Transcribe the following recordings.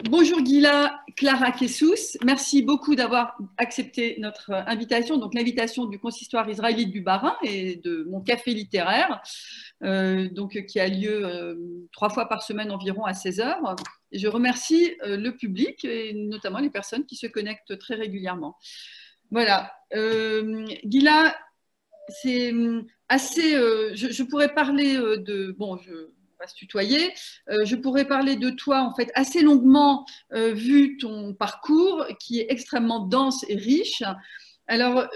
Bonjour Gila, Clara Kessous. Merci beaucoup d'avoir accepté notre invitation, donc l'invitation du consistoire israélite du Bas-Rhin et de mon café littéraire, qui a lieu 3 fois par semaine environ à 16 heures. Et je remercie le public et notamment les personnes qui se connectent très régulièrement. Voilà. Gila, c'est assez. Je pourrais parler de. Bon, on va se tutoyer. Je pourrais parler de toi en fait assez longuement vu ton parcours qui est extrêmement dense et riche. Alors,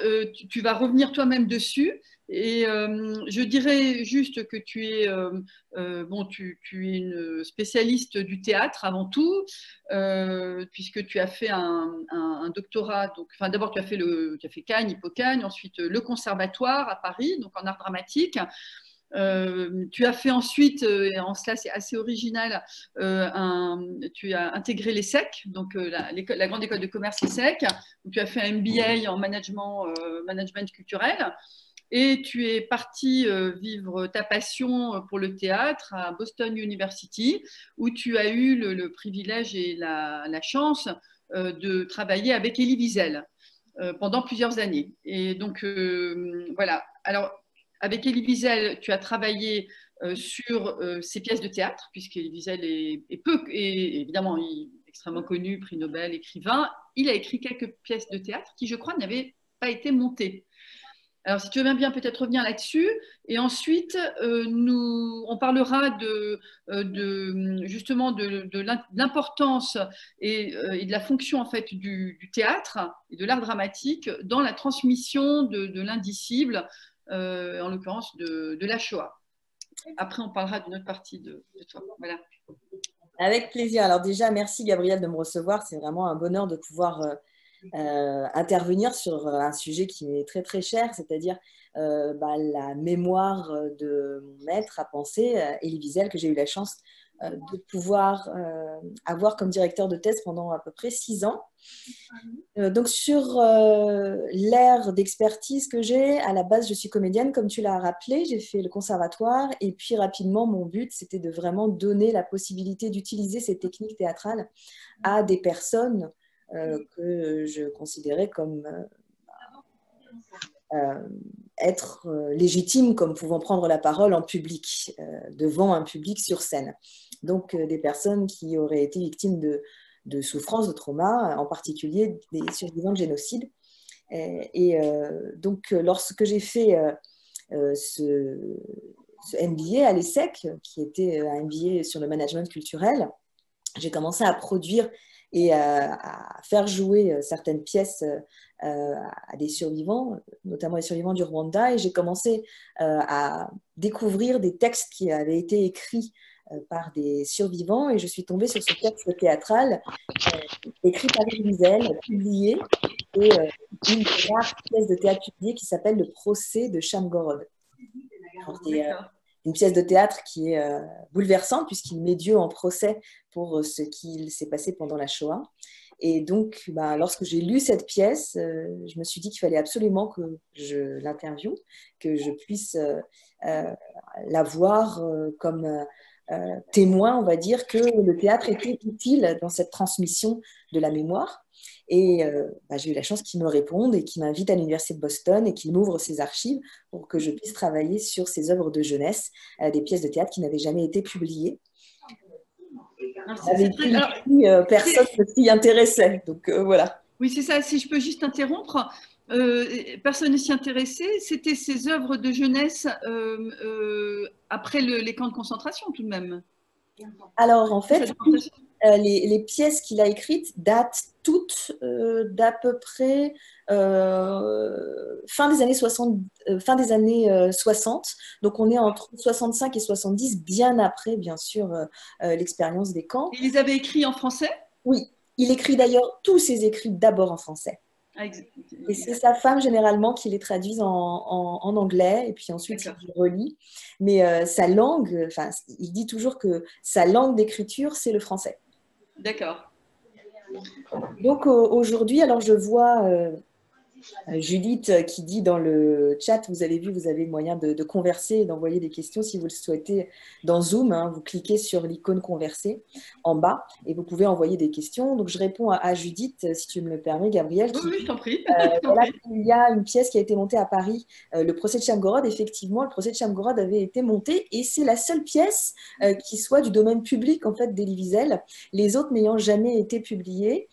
tu vas revenir toi-même dessus. Et je dirais juste que tu es une spécialiste du théâtre avant tout, puisque tu as fait un doctorat. Donc, enfin, d'abord, tu as fait Cagne, Hippocagne, ensuite le conservatoire à Paris, donc en art dramatique. Tu as fait ensuite, et en cela c'est assez original, tu as intégré l'ESSEC, donc la grande école de commerce l'ESSEC, où tu as fait un MBA en management culturel, et tu es parti vivre ta passion pour le théâtre à Boston University, où tu as eu le privilège et la chance de travailler avec Elie Wiesel pendant plusieurs années. Et donc, voilà. Alors, avec Elie Wiesel, tu as travaillé sur ses pièces de théâtre, puisqu'Elie Wiesel est évidemment extrêmement connu, prix Nobel, écrivain. Il a écrit quelques pièces de théâtre qui, je crois, n'avaient pas été montées. Alors, si tu veux bien peut-être revenir là-dessus. Et ensuite, on parlera justement de l'importance et de la fonction en fait, du théâtre et de l'art dramatique dans la transmission de l'indicible, en l'occurrence de la Shoah. Après, on parlera d'une autre partie de toi. Voilà. Avec plaisir. Alors déjà, merci Gabrielle de me recevoir. C'est vraiment un bonheur de pouvoir intervenir sur un sujet qui m'est très très cher, c'est-à-dire la mémoire de mon maître à penser, Elie Wiesel, que j'ai eu la chance de pouvoir avoir comme directeur de thèse pendant à peu près 6 ans. Donc sur l'ère d'expertise que j'ai, à la base je suis comédienne comme tu l'as rappelé, j'ai fait le conservatoire et puis rapidement mon but c'était de vraiment donner la possibilité d'utiliser ces techniques théâtrales à des personnes que je considérais comme être légitimes, comme pouvant prendre la parole en public, devant un public sur scène. Donc des personnes qui auraient été victimes de souffrances, de traumas, en particulier des survivants de génocide. Donc lorsque j'ai fait ce MBA à l'ESSEC, qui était un MBA sur le management culturel, j'ai commencé à produire et à faire jouer certaines pièces à des survivants, notamment les survivants du Rwanda, et j'ai commencé à découvrir des textes qui avaient été écrits par des survivants, et je suis tombée sur ce texte théâtral écrit par Elie Wiesel, publié, et une des rares pièces de théâtre publiées qui s'appelle Le procès de Shamgorod. C'est une pièce de théâtre qui est bouleversante puisqu'il met Dieu en procès pour ce qu'il s'est passé pendant la Shoah. Et donc, lorsque j'ai lu cette pièce, je me suis dit qu'il fallait absolument que je l'interviewe, que je puisse la voir comme témoin, on va dire, que le théâtre était utile dans cette transmission de la mémoire. Et j'ai eu la chance qu'il me réponde et qu'il m'invite à l'Université de Boston et qu'il m'ouvre ses archives pour que je puisse travailler sur ses œuvres de jeunesse, des pièces de théâtre qui n'avaient jamais été publiées. Avec qui personne ne s'y intéressait. Donc voilà. Oui, c'est ça. Si je peux juste interrompre, personne ne s'y intéressait. C'était ses œuvres de jeunesse après les camps de concentration, tout de même. Alors, en fait, les pièces qu'il a écrites datent toutes d'à peu près fin des années 60. Donc, on est entre 65 et 70, bien après, bien sûr, l'expérience des camps. Il les avait écrits en français? Oui. Il écrit d'ailleurs tous ses écrits d'abord en français. Et c'est sa femme généralement qui les traduise en anglais et puis ensuite il relit. Mais sa langue, il dit toujours que sa langue d'écriture, c'est le français. D'accord. Donc aujourd'hui, alors je vois Judith qui dit dans le chat, vous avez vu, vous avez moyen de converser et d'envoyer des questions si vous le souhaitez dans Zoom. Hein, vous cliquez sur l'icône converser en bas et vous pouvez envoyer des questions. Donc je réponds à Judith, si tu me le permets, Gabrielle, Oui, qui oui, je t'en prie. voilà, il y a une pièce qui a été montée à Paris, le procès de Chavgorod. Effectivement, le procès de Chavgorod avait été monté et c'est la seule pièce qui soit du domaine public en fait d'Elie Wiesel, les autres n'ayant jamais été publiées.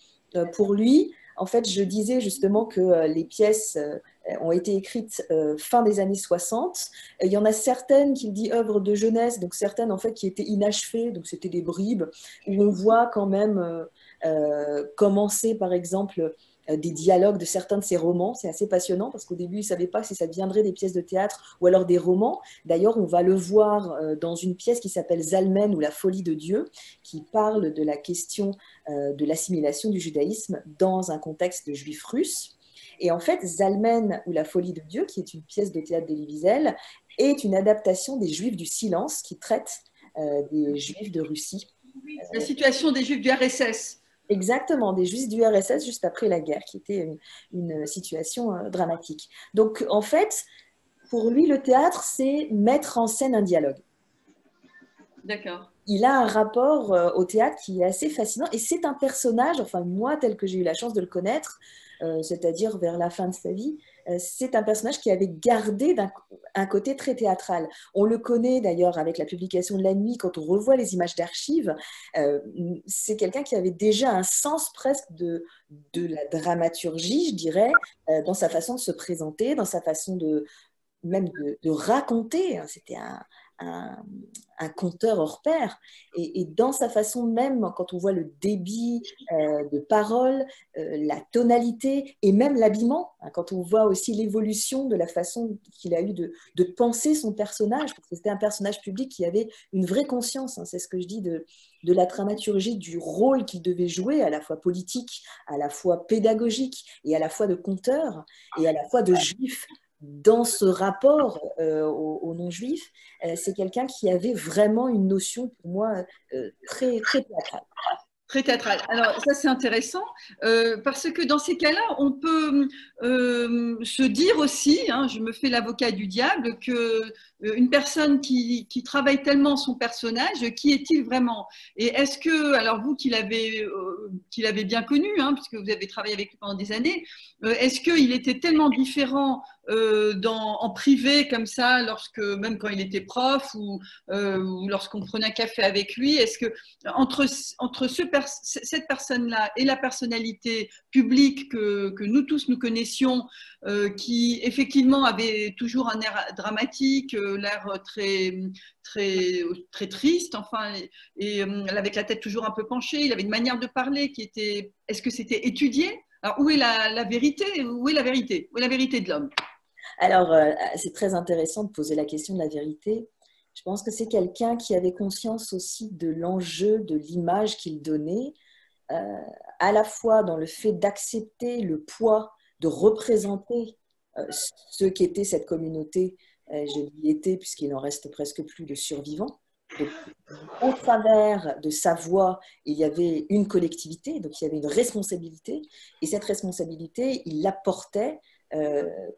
Pour lui, en fait, je disais justement que les pièces ont été écrites fin des années 60. Il y en a certaines qu'il dit œuvres de jeunesse, donc certaines en fait qui étaient inachevées, donc c'était des bribes, où on voit quand même commencer par exemple des dialogues de certains de ses romans. C'est assez passionnant parce qu'au début, il ne savait pas si ça deviendrait des pièces de théâtre ou alors des romans. D'ailleurs, on va le voir dans une pièce qui s'appelle Zalmen ou la folie de Dieu, qui parle de la question de l'assimilation du judaïsme dans un contexte juif russe. Et en fait, Zalmen ou la folie de Dieu, qui est une pièce de théâtre d'Elie Wiesel, est une adaptation des Juifs du silence qui traite des Juifs de Russie. La situation des Juifs du RSS. Exactement, des Juifs du RSS juste après la guerre, qui était une situation dramatique. Donc, en fait, pour lui, le théâtre, c'est mettre en scène un dialogue. D'accord. Il a un rapport au théâtre qui est assez fascinant et c'est un personnage, enfin moi, tel que j'ai eu la chance de le connaître, c'est-à-dire vers la fin de sa vie, c'est un personnage qui avait gardé un côté très théâtral. On le connaît d'ailleurs avec la publication de La Nuit, quand on revoit les images d'archives, c'est quelqu'un qui avait déjà un sens presque de la dramaturgie, je dirais, dans sa façon de se présenter, dans sa façon même de raconter. C'était un conteur hors pair. Et dans sa façon même, quand on voit le débit de parole, la tonalité et même l'habillement, hein, quand on voit aussi l'évolution de la façon qu'il a eu de penser son personnage, parce que c'était un personnage public qui avait une vraie conscience, hein, c'est ce que je dis de la dramaturgie, du rôle qu'il devait jouer, à la fois politique, à la fois pédagogique et à la fois de conteur et à la fois de juif dans ce rapport aux non-juifs. C'est quelqu'un qui avait vraiment une notion, pour moi, très, très théâtrale. Très théâtral. Alors, ça, c'est intéressant parce que dans ces cas-là, on peut se dire aussi, hein, je me fais l'avocat du diable, que une personne qui travaille tellement son personnage, qui est-il vraiment? Et est-ce que, alors vous qui l'avez bien connu, hein, puisque vous avez travaillé avec lui pendant des années, est-ce qu'il était tellement différent en privé comme ça, même quand il était prof ou lorsqu'on prenait un café avec lui, est-ce que entre cette personne-là et la personnalité publique que nous tous nous connaissions, qui effectivement avait toujours un air dramatique, l'air très, très triste, enfin, et avec la tête toujours un peu penchée, il avait une manière de parler qui était… Est-ce que c'était étudié? Alors, où est la vérité? Où est la vérité? Où est la vérité de l'homme? Alors, c'est très intéressant de poser la question de la vérité. Je pense que c'est quelqu'un qui avait conscience aussi de l'enjeu, de l'image qu'il donnait, à la fois dans le fait d'accepter le poids, de représenter ce qu'était cette communauté. Je l'y étais puisqu'il en reste presque plus de survivants. Donc, au travers de sa voix, il y avait une collectivité, donc il y avait une responsabilité, et cette responsabilité, il la portait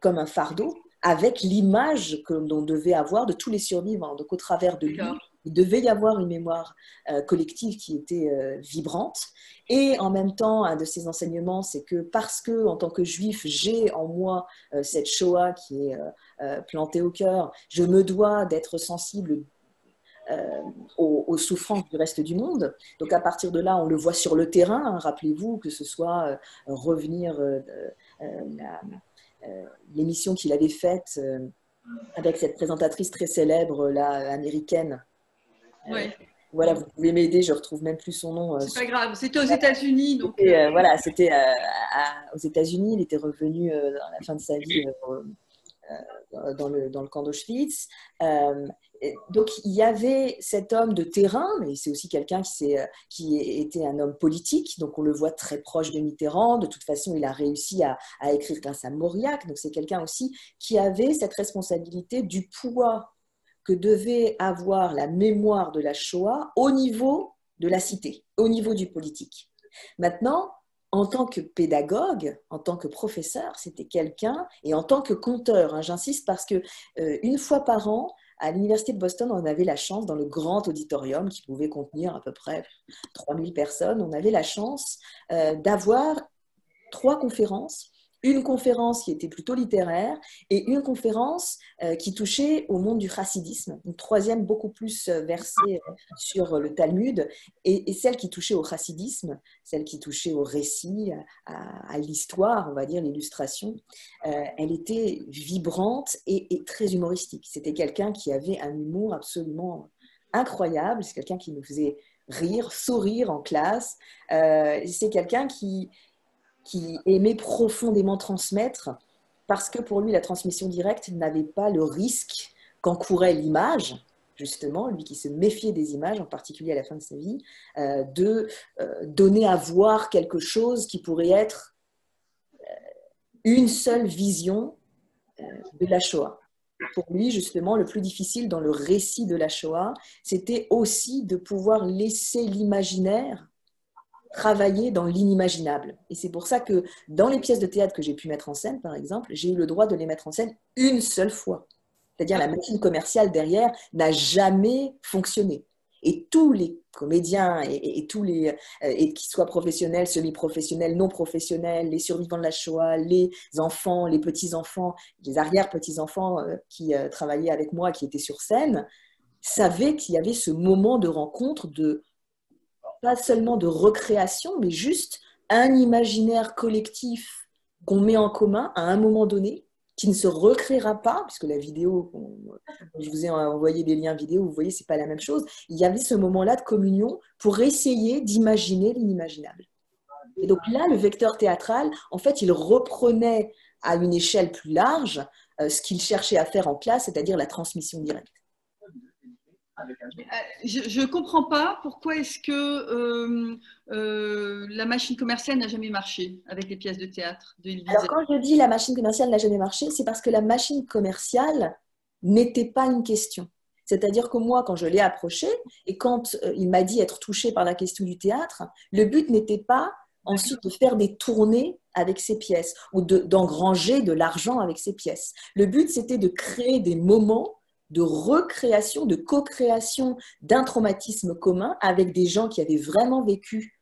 comme un fardeau, avec l'image que l'on devait avoir de tous les survivants. Donc au travers de lui, il devait y avoir une mémoire collective qui était vibrante. Et en même temps, un de ses enseignements, c'est que parce que, en tant que juif, j'ai en moi cette Shoah qui est plantée au cœur, je me dois d'être sensible aux souffrances du reste du monde. Donc à partir de là, on le voit sur le terrain, hein, rappelez-vous, que ce soit revenir l'émission qu'il avait faite avec cette présentatrice très célèbre là, américaine. Oui. Voilà, vous pouvez m'aider, je retrouve même plus son nom. C'est pas grave, c'était aux États-Unis. Donc voilà, c'était aux États-Unis, il était revenu dans la fin de sa vie dans le camp d'Auschwitz. Donc, il y avait cet homme de terrain, mais c'est aussi quelqu'un qui était un homme politique, donc on le voit très proche de Mitterrand. De toute façon, il a réussi à écrire grâce à Mauriac, donc c'est quelqu'un aussi qui avait cette responsabilité du poids que devait avoir la mémoire de la Shoah au niveau de la cité, au niveau du politique. Maintenant, en tant que pédagogue, en tant que professeur, c'était quelqu'un, et en tant que conteur, hein, j'insiste parce que une fois par an, à l'Université de Boston, on avait la chance, dans le grand auditorium qui pouvait contenir à peu près 3000 personnes, on avait la chance d'avoir 3 conférences. Une conférence qui était plutôt littéraire et une conférence qui touchait au monde du chassidisme, une troisième beaucoup plus versée sur le Talmud, et celle qui touchait au chassidisme, celle qui touchait au récit, à l'histoire, on va dire, l'illustration, elle était vibrante et très humoristique. C'était quelqu'un qui avait un humour absolument incroyable, c'est quelqu'un qui nous faisait rire, sourire en classe, c'est quelqu'un qui aimait profondément transmettre parce que pour lui, la transmission directe n'avait pas le risque qu'encourait l'image, justement, lui qui se méfiait des images, en particulier à la fin de sa vie, de donner à voir quelque chose qui pourrait être une seule vision de la Shoah. Pour lui, justement, le plus difficile dans le récit de la Shoah, c'était aussi de pouvoir laisser l'imaginaire travailler dans l'inimaginable. Et c'est pour ça que dans les pièces de théâtre que j'ai pu mettre en scène, par exemple, j'ai eu le droit de les mettre en scène une seule fois. C'est-à-dire la machine commerciale derrière n'a jamais fonctionné. Et tous les comédiens, et tous les, et qu'ils soient professionnels, semi-professionnels, non professionnels, les survivants de la Shoah, les enfants, les petits-enfants, les arrière-petits-enfants qui travaillaient avec moi, qui étaient sur scène, savaient qu'il y avait ce moment de rencontre pas seulement de recréation, mais juste un imaginaire collectif qu'on met en commun à un moment donné, qui ne se recréera pas, puisque la vidéo, je vous ai envoyé des liens vidéo, vous voyez, c'est pas la même chose. Il y avait ce moment-là de communion pour essayer d'imaginer l'inimaginable. Et donc là, le vecteur théâtral, en fait, il reprenait à une échelle plus large ce qu'il cherchait à faire en classe, c'est-à-dire la transmission directe. Je ne comprends pas pourquoi est-ce que la machine commerciale n'a jamais marché avec les pièces de théâtre de Elie Alors Wiesel. quand je dis la machine commerciale n'a jamais marché, c'est parce que la machine commerciale n'était pas une question. C'est-à-dire que moi, quand je l'ai approché et quand il m'a dit être touché par la question du théâtre, le but n'était pas ensuite de faire des tournées avec ces pièces ou d'engranger de l'argent avec ces pièces. Le but, c'était de créer des moments de recréation, de co-création d'un traumatisme commun avec des gens qui avaient vraiment vécu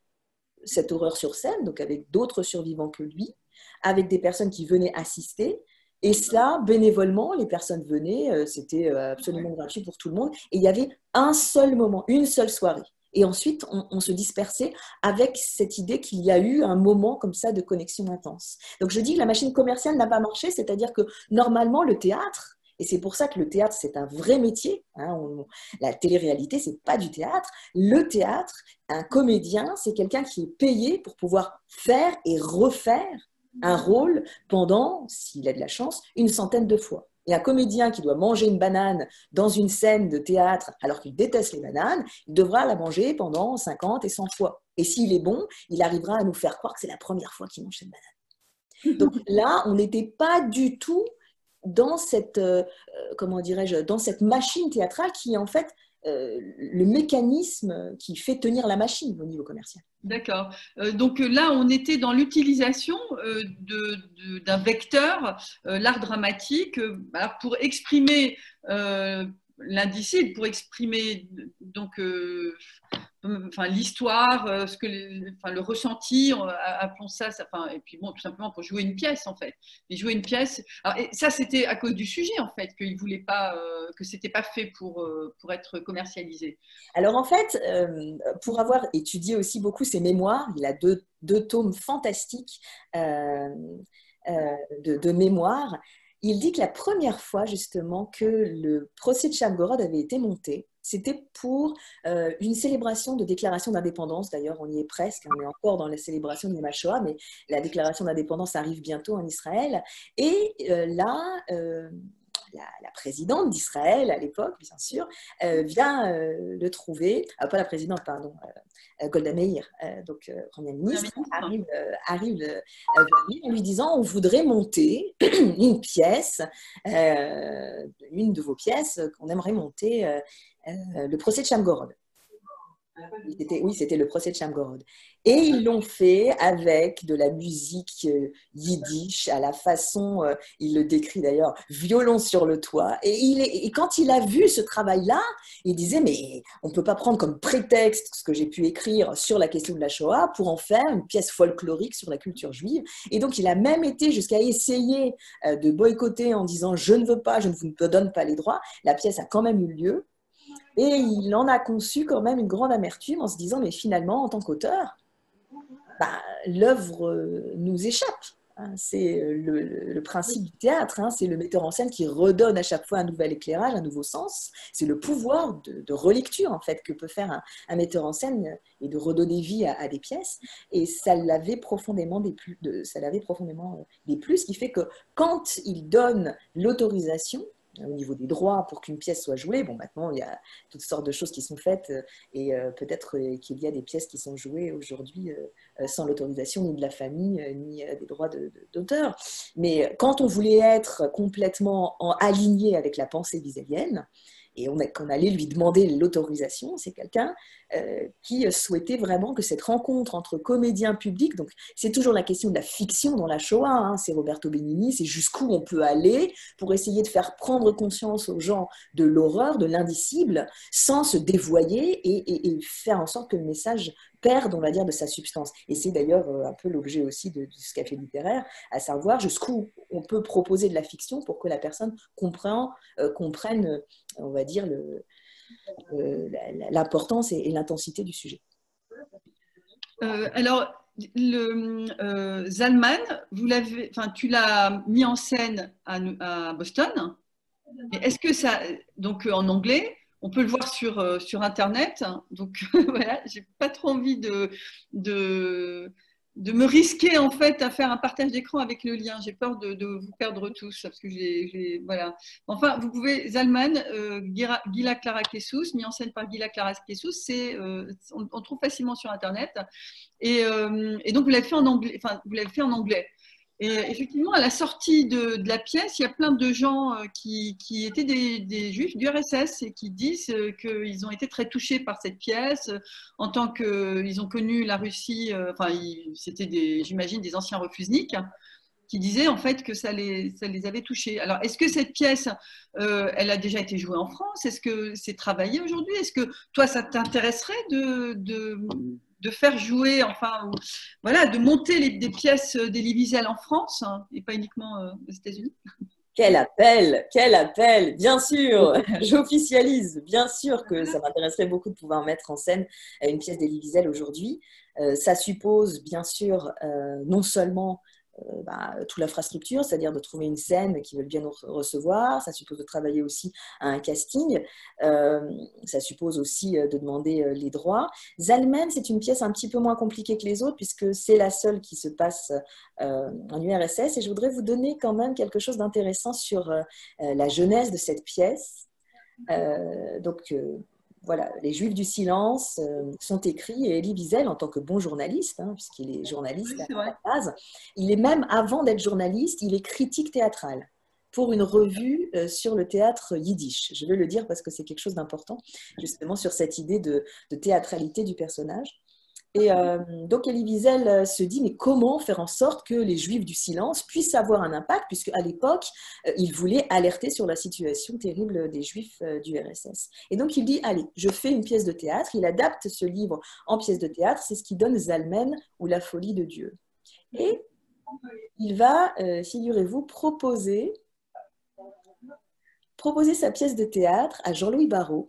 cette horreur sur scène, donc avec d'autres survivants que lui, avec des personnes qui venaient assister. Et cela, bénévolement, les personnes venaient, c'était absolument gratuit pour tout le monde. Et il y avait un seul moment, une seule soirée. Et ensuite, on se dispersait avec cette idée qu'il y a eu un moment comme ça de connexion intense. Donc je dis que la machine commerciale n'a pas marché, c'est-à-dire que normalement, le théâtre, et c'est pour ça que le théâtre, c'est un vrai métier. Hein, la télé-réalité, ce n'est pas du théâtre. Le théâtre, un comédien, c'est quelqu'un qui est payé pour pouvoir faire et refaire un rôle pendant, s'il a de la chance, une centaine de fois. Et un comédien qui doit manger une banane dans une scène de théâtre alors qu'il déteste les bananes, il devra la manger pendant 50 et 100 fois. Et s'il est bon, il arrivera à nous faire croire que c'est la première fois qu'il mange cette banane. Donc là, on n'était pas du tout dans cette, comment dirais-je, dans cette machine théâtrale qui est en fait le mécanisme qui fait tenir la machine au niveau commercial. D'accord. Donc là, on était dans l'utilisation d'un vecteur, l'art dramatique, pour exprimer l'indicible, pour exprimer donc enfin, l'histoire, le ressenti, appelons ça, et puis bon, tout simplement pour jouer une pièce en fait. Et jouer une pièce. Alors, et ça, c'était à cause du sujet en fait qu'il voulait pas, que c'était pas fait pour être commercialisé. Alors en fait, pour avoir étudié aussi beaucoup ses mémoires, il a deux tomes fantastiques de mémoires. Il dit que la première fois justement que le procès de Shamgorod avait été monté, c'était pour une célébration de déclaration d'indépendance. D'ailleurs, on y est presque, on est encore dans la célébration de Yom HaShoah, mais la déclaration d'indépendance arrive bientôt en Israël. Et là, la présidente d'Israël à l'époque, bien sûr, vient le trouver, pas la présidente, pardon, Golda Meir, donc Première ministre, arrive vers lui en lui disant on voudrait monter une pièce, une de vos pièces qu'on aimerait monter, le procès de Shamgorod. Oui, c'était le procès de Shamgorod. Et ils l'ont fait avec de la musique yiddish, à la façon, il le décrit d'ailleurs, violon sur le toit. Et quand il a vu ce travail-là, il disait, mais on ne peut pas prendre comme prétexte ce que j'ai pu écrire sur la question de la Shoah pour en faire une pièce folklorique sur la culture juive. Et donc, il a même été jusqu'à essayer de boycotter en disant, je ne veux pas, je ne vous donne pas les droits. La pièce a quand même eu lieu. Et il en a conçu quand même une grande amertume en se disant, mais finalement, en tant qu'auteur, bah, l'œuvre nous échappe. Hein. C'est le principe du théâtre, hein. C'est le metteur en scène qui redonne à chaque fois un nouvel éclairage, un nouveau sens. C'est le pouvoir de relecture en fait que peut faire un metteur en scène et de redonner vie à des pièces. Et ça l'avait profondément déplu, ce qui fait que quand il donne l'autorisation, au niveau des droits pour qu'une pièce soit jouée. Bon, maintenant, il y a toutes sortes de choses qui sont faites et peut-être qu'il y a des pièces qui sont jouées aujourd'hui sans l'autorisation ni de la famille, ni des droits d'auteur. Mais quand on voulait être complètement aligné avec la pensée wiesellienne, et qu'on allait lui demander l'autorisation, c'est quelqu'un qui souhaitait vraiment que cette rencontre entre comédiens publics, donc c'est toujours la question de la fiction dans la Shoah, hein, c'est Roberto Benigni, c'est jusqu'où on peut aller pour essayer de faire prendre conscience aux gens de l'horreur, de l'indicible, sans se dévoyer et faire en sorte que le message perde, on va dire, de sa substance. Et c'est d'ailleurs un peu l'objet aussi de ce café littéraire, à savoir jusqu'où on peut proposer de la fiction pour que la personne comprenne, on va dire, l'importance et l'intensité du sujet. Alors, Zalman, tu l'as mis en scène à Boston. Est-ce que ça, donc en anglais, on peut le voir sur Internet. Donc voilà, j'ai pas trop envie de me risquer en fait à faire un partage d'écran avec le lien. J'ai peur de vous perdre tous parce que voilà. Enfin, vous pouvez Zalman, Gila Clara Jesus, mis en scène par Gila Clara Jesus, on trouve facilement sur Internet. Et donc vous l'avez fait en anglais. Enfin, vous l'avez fait en anglais. Et effectivement, à la sortie de la pièce, il y a plein de gens qui étaient des juifs du RSS et qui disent qu'ils ont été très touchés par cette pièce, en tant qu'ils ont connu la Russie, c'était j'imagine, des anciens refusniks, qui disaient en fait que ça les avait touchés. Alors, est-ce que cette pièce, elle a déjà été jouée en France? Est-ce que c'est travaillé aujourd'hui? Est-ce que toi, ça t'intéresserait de faire jouer, voilà, de monter des pièces d'Elie Wiesel en France, hein, et pas uniquement aux États-Unis? Quel appel, bien sûr, j'officialise, bien sûr que ça m'intéresserait beaucoup de pouvoir mettre en scène une pièce d'Elie Wiesel aujourd'hui. Ça suppose bien sûr non seulement toute l'infrastructure, c'est-à-dire de trouver une scène qui veut bien nous recevoir. Ça suppose de travailler aussi à un casting. Ça suppose aussi de demander les droits. Zalmen, c'est une pièce un petit peu moins compliquée que les autres puisque c'est la seule qui se passe en URSS. Et je voudrais vous donner quand même quelque chose d'intéressant sur la genèse de cette pièce. Voilà, les Juifs du silence sont écrits et Elie Wiesel, en tant que bon journaliste, hein, puisqu'il est journaliste Oui, à la base, il est même, avant d'être journaliste, il est critique théâtral pour une revue sur le théâtre yiddish. Je veux le dire parce que c'est quelque chose d'important, justement, sur cette idée de théâtralité du personnage. Et donc Elie Wiesel se dit, mais comment faire en sorte que les Juifs du silence puissent avoir un impact, puisque à l'époque, il voulait alerter sur la situation terrible des Juifs du RSS. Et donc il dit, allez, je fais une pièce de théâtre, il adapte ce livre en pièce de théâtre, c'est ce qui donne Zalmen ou La folie de Dieu. Et il va, figurez-vous, proposer sa pièce de théâtre à Jean-Louis Barrault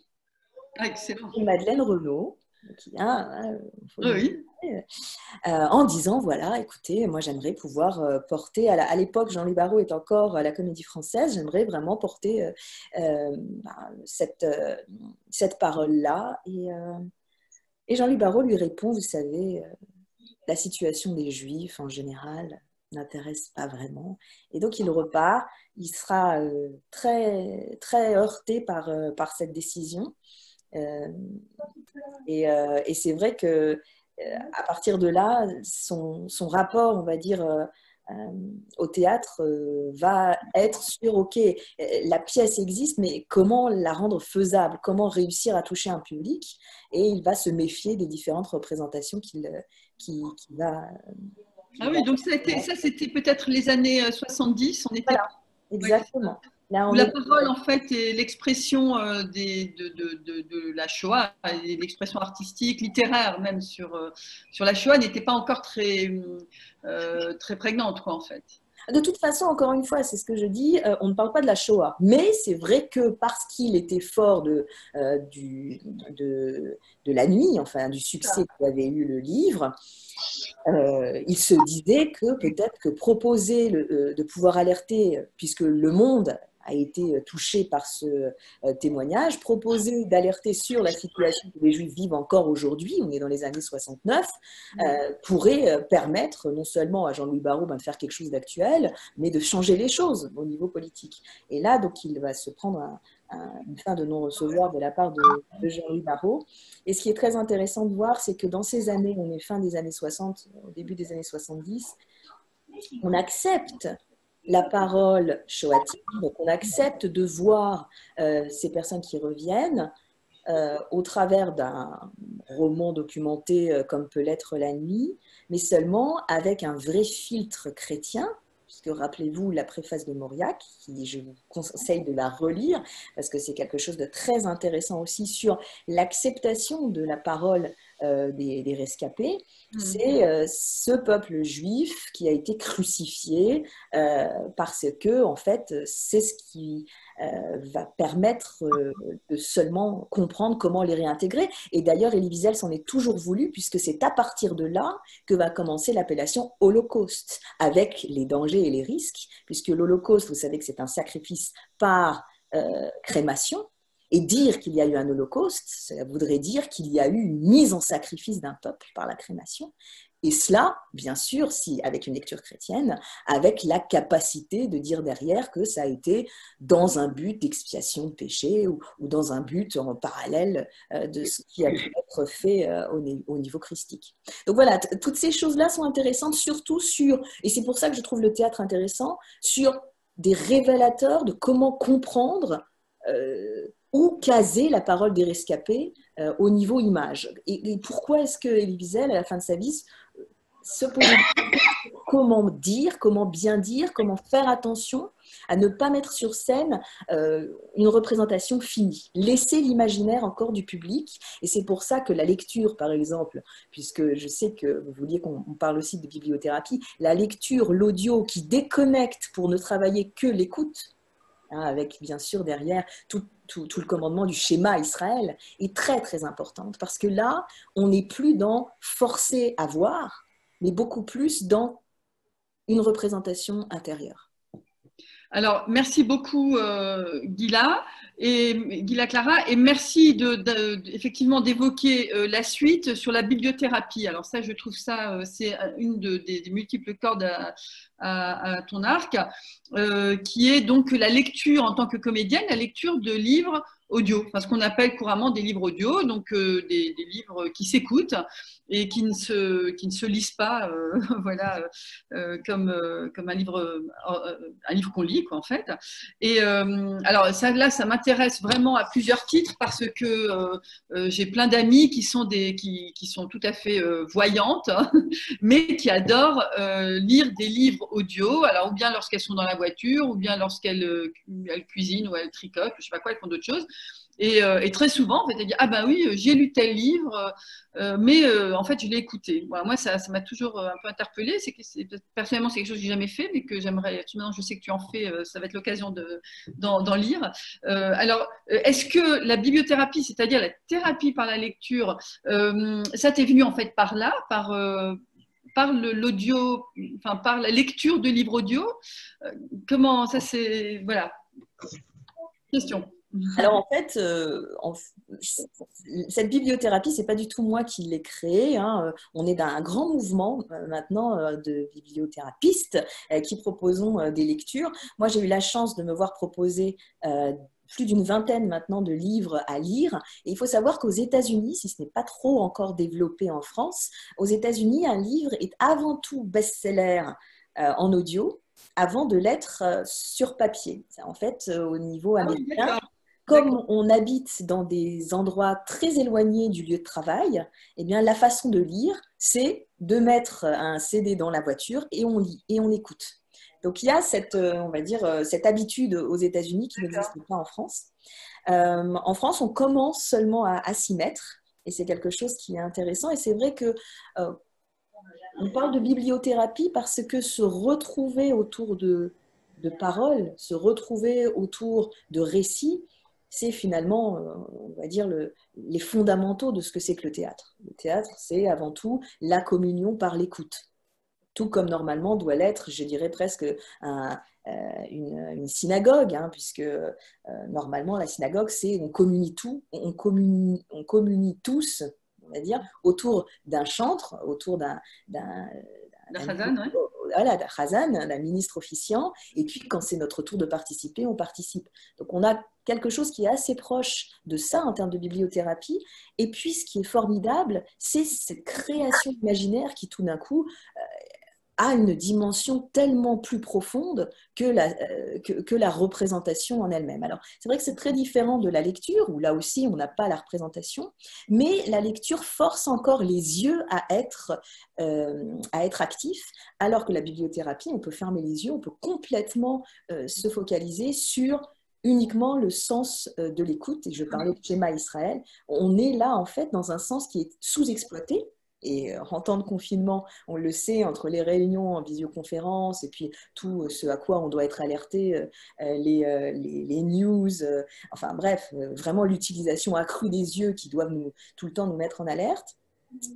et Madeleine Renaud, qui a, oui. en disant, voilà, écoutez, moi j'aimerais pouvoir porter, à l'époque Jean-Louis Barrault est encore à la Comédie Française, j'aimerais vraiment porter cette parole-là. Et Jean-Louis Barrault lui répond, vous savez, la situation des Juifs en général n'intéresse pas vraiment. Et donc il repart, il sera très, très heurté par cette décision. Et c'est vrai que à partir de là, son rapport, on va dire, au théâtre va être sur, OK, la pièce existe, mais comment la rendre faisable? Comment réussir à toucher un public? Et il va se méfier des différentes représentations qu'il va... Ah oui, donc ça c'était peut-être les années 70. On était... Voilà, exactement. Là, Où on la est... parole, en fait, et l'expression de la Shoah, et l'expression artistique, littéraire même sur la Shoah n'était pas encore très prégnante, quoi, en fait. De toute façon, encore une fois, c'est ce que je dis, on ne parle pas de la Shoah. Mais c'est vrai que parce qu'il était fort de la nuit, enfin du succès qu'avait eu le livre, il se disait que peut-être que proposer de pouvoir alerter, puisque le monde a été touché par ce témoignage, proposer d'alerter sur la situation que les Juifs vivent encore aujourd'hui, on est dans les années 69, pourrait permettre non seulement à Jean-Louis Barrault de faire quelque chose d'actuel, mais de changer les choses au niveau politique. Et là, donc, il va se prendre une fin de non-recevoir de la part de Jean-Louis Barrault. Et ce qui est très intéressant de voir, c'est que dans ces années, on est fin des années 60, au début des années 70, on accepte la parole shoatique, donc on accepte de voir ces personnes qui reviennent au travers d'un roman documenté comme peut l'être La Nuit, mais seulement avec un vrai filtre chrétien, puisque rappelez-vous la préface de Mauriac, qui je vous conseille de la relire, parce que c'est quelque chose de très intéressant aussi sur l'acceptation de la parole des rescapés. C'est ce peuple juif qui a été crucifié parce que, en fait, c'est ce qui va permettre de seulement comprendre comment les réintégrer. Et d'ailleurs, Elie Wiesel s'en est toujours voulu, puisque c'est à partir de là que va commencer l'appellation Holocauste, avec les dangers et les risques, puisque l'Holocauste, vous savez que c'est un sacrifice par crémation. Et dire qu'il y a eu un holocauste, cela voudrait dire qu'il y a eu une mise en sacrifice d'un peuple par la crémation. Et cela, bien sûr, si, avec une lecture chrétienne, avec la capacité de dire derrière que ça a été dans un but d'expiation de péché ou dans un but en parallèle de ce qui a pu être fait au niveau christique. Donc voilà, toutes ces choses-là sont intéressantes, surtout sur, et c'est pour ça que je trouve le théâtre intéressant, sur des révélateurs de comment comprendre ou caser la parole des rescapés au niveau image. Et pourquoi est-ce que Elie Wiesel, à la fin de sa vie, se posait comment dire, comment bien dire, comment faire attention à ne pas mettre sur scène une représentation finie, laisser l'imaginaire encore du public. Et c'est pour ça que la lecture, par exemple, puisque je sais que vous vouliez qu'on parle aussi de bibliothérapie, la lecture, l'audio qui déconnecte pour ne travailler que l'écoute, avec bien sûr derrière tout le commandement du schéma Israël, est très très importante, parce que là, on n'est plus dans forcer à voir, mais beaucoup plus dans une représentation intérieure. Alors, merci beaucoup Gila Clara, et merci effectivement d'évoquer la suite sur la bibliothérapie. Alors ça, je trouve ça, c'est une des multiples cordes à ton arc, qui est donc la lecture en tant que comédienne, la lecture de livres audio, enfin, ce qu'on appelle couramment des livres audio, donc des livres qui s'écoutent et qui ne se lisent pas voilà, comme un livre qu'on lit, quoi, en fait. Et alors là, ça m'intéresse vraiment à plusieurs titres, parce que j'ai plein d'amis qui sont tout à fait voyantes, mais qui adorent lire des livres audio, alors ou bien lorsqu'elles sont dans la voiture, ou bien lorsqu'elles cuisinent ou elles tricotent, je sais pas quoi, elles font d'autres choses. Et très souvent, en fait, elle dit « Ah ben oui, j'ai lu tel livre, mais en fait, je l'ai écouté. » Voilà, moi, ça m'a toujours un peu interpellée. Personnellement, c'est quelque chose que j'ai jamais fait, mais que j'aimerais… Maintenant, je sais que tu en fais, ça va être l'occasion d'en lire. Alors, est-ce que la bibliothérapie, c'est-à-dire la thérapie par la lecture, ça t'est venu en fait par là, par l'audio, enfin par la lecture de livres audio? Comment ça c'est… Voilà. Question. Alors en fait, cette bibliothérapie, c'est pas du tout moi qui l'ai créée, hein. On est d'un grand mouvement maintenant de bibliothérapistes qui proposons des lectures. Moi, j'ai eu la chance de me voir proposer plus d'une vingtaine maintenant de livres à lire. Et il faut savoir qu'aux États-Unis, si ce n'est pas trop encore développé en France, aux États-Unis, un livre est avant tout best-seller en audio avant de l'être sur papier. En fait, au niveau Ah oui, américain, d'accord. comme on habite dans des endroits très éloignés du lieu de travail, eh bien, la façon de lire, c'est de mettre un CD dans la voiture et on lit et on écoute. Donc, il y a cette, on va dire, cette habitude aux États-Unis qui n'existe pas en France. En France, on commence seulement à s'y mettre et c'est quelque chose qui est intéressant. Et c'est vrai que on parle de bibliothérapie parce que se retrouver autour de paroles, se retrouver autour de récits, c'est finalement, on va dire, les fondamentaux de ce que c'est que le théâtre. Le théâtre, c'est avant tout la communion par l'écoute. Tout comme normalement doit l'être, je dirais presque une synagogue, hein, puisque normalement la synagogue, c'est on communie tout, on communie tous, on va dire, autour d'un chantre, autour La Khazan, ouais. voilà, d'un chazan, d'un ministre officiant, et puis quand c'est notre tour de participer, on participe. Donc on a quelque chose qui est assez proche de ça en termes de bibliothérapie, et puis ce qui est formidable, c'est cette création imaginaire qui tout d'un coup a une dimension tellement plus profonde que la représentation en elle-même. Alors, c'est vrai que c'est très différent de la lecture, où là aussi, on n'a pas la représentation, mais la lecture force encore les yeux à être actifs, alors que la bibliothérapie, on peut fermer les yeux, on peut complètement se focaliser sur uniquement le sens de l'écoute, et je parlais de schéma Israël, on est là en fait dans un sens qui est sous-exploité, et en temps de confinement, on le sait, entre les réunions en visioconférence et puis tout ce à quoi on doit être alerté, les news, enfin bref, vraiment l'utilisation accrue des yeux qui doivent tout le temps nous mettre en alerte.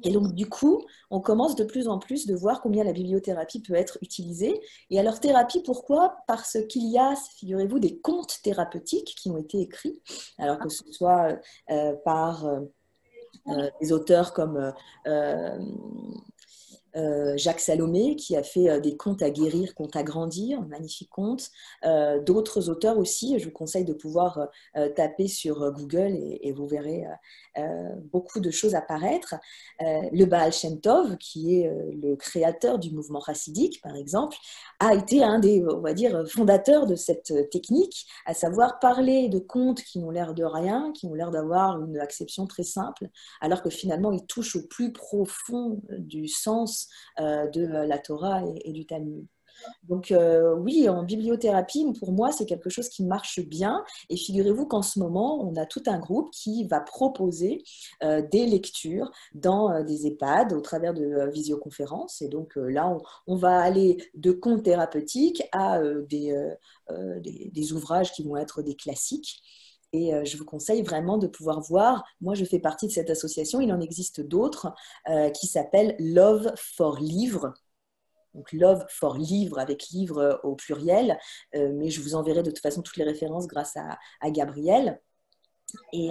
Et donc, du coup, on commence de plus en plus de voir combien la bibliothérapie peut être utilisée. Et alors, thérapie, pourquoi? Parce qu'il y a, figurez-vous, des contes thérapeutiques qui ont été écrits, alors que ce soit par des auteurs comme Jacques Salomé, qui a fait des contes à guérir, contes à grandir, un magnifique conte. D'autres auteurs aussi, je vous conseille de pouvoir taper sur Google et vous verrez beaucoup de choses apparaître. Le Baal Shem Tov, qui est le créateur du mouvement chassidique, par exemple, a été un des, on va dire, fondateurs de cette technique, à savoir parler de contes qui n'ont l'air de rien, qui ont l'air d'avoir une acception très simple, alors que finalement, ils touchent au plus profond du sens de la Torah et du Talmud. Donc oui, en bibliothérapie, pour moi, c'est quelque chose qui marche bien. Et figurez-vous qu'en ce moment, on a tout un groupe qui va proposer des lectures dans des EHPAD au travers de visioconférences. Et donc là, on va aller de contes thérapeutiques à des ouvrages qui vont être des classiques. Et je vous conseille vraiment de pouvoir voir. Moi, je fais partie de cette association. Il en existe d'autres qui s'appellent Love for Livre. Donc Love for Livre avec livre au pluriel. Mais je vous enverrai de toute façon toutes les références grâce à Gabriel. Et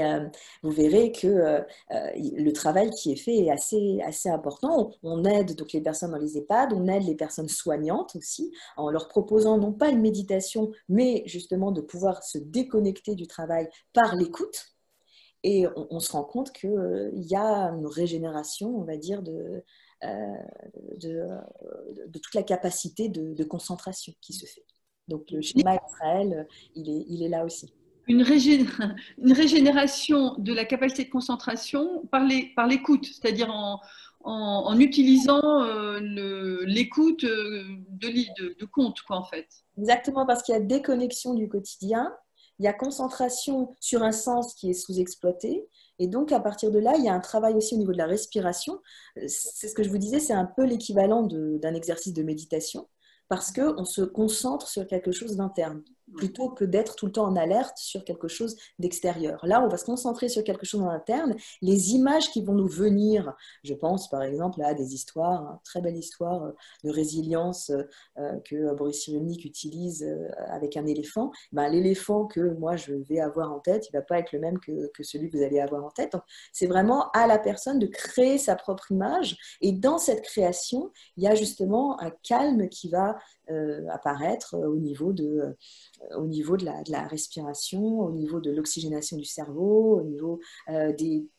vous verrez que le travail qui est fait est assez important. On aide donc les personnes dans les EHPAD, on aide les personnes soignantes aussi, en leur proposant non pas une méditation, mais justement de pouvoir se déconnecter du travail par l'écoute. Et on se rend compte qu'il y a une régénération, on va dire, de toute la capacité de concentration qui se fait. Donc le schéma Israël, il est là aussi. Une, une régénération de la capacité de concentration par l'écoute, c'est-à-dire en utilisant l'écoute de contes, quoi, en fait. Exactement, parce qu'il y a déconnexion du quotidien, il y a concentration sur un sens qui est sous-exploité, et donc à partir de là, il y a un travail aussi au niveau de la respiration. C'est ce que je vous disais, c'est un peu l'équivalent d'un exercice de méditation, parce qu'on se concentre sur quelque chose d'interne, plutôt que d'être tout le temps en alerte sur quelque chose d'extérieur. Là, on va se concentrer sur quelque chose en interne. Les images qui vont nous venir, je pense par exemple à des histoires, hein, très belle histoire de résilience que Boris Cyrulnik utilise avec un éléphant. Ben, l'éléphant que moi je vais avoir en tête, il ne va pas être le même que celui que vous allez avoir en tête. Donc, c'est vraiment à la personne de créer sa propre image. Et dans cette création, il y a justement un calme qui va apparaître au niveau de la respiration, au niveau de l'oxygénation du cerveau, au niveau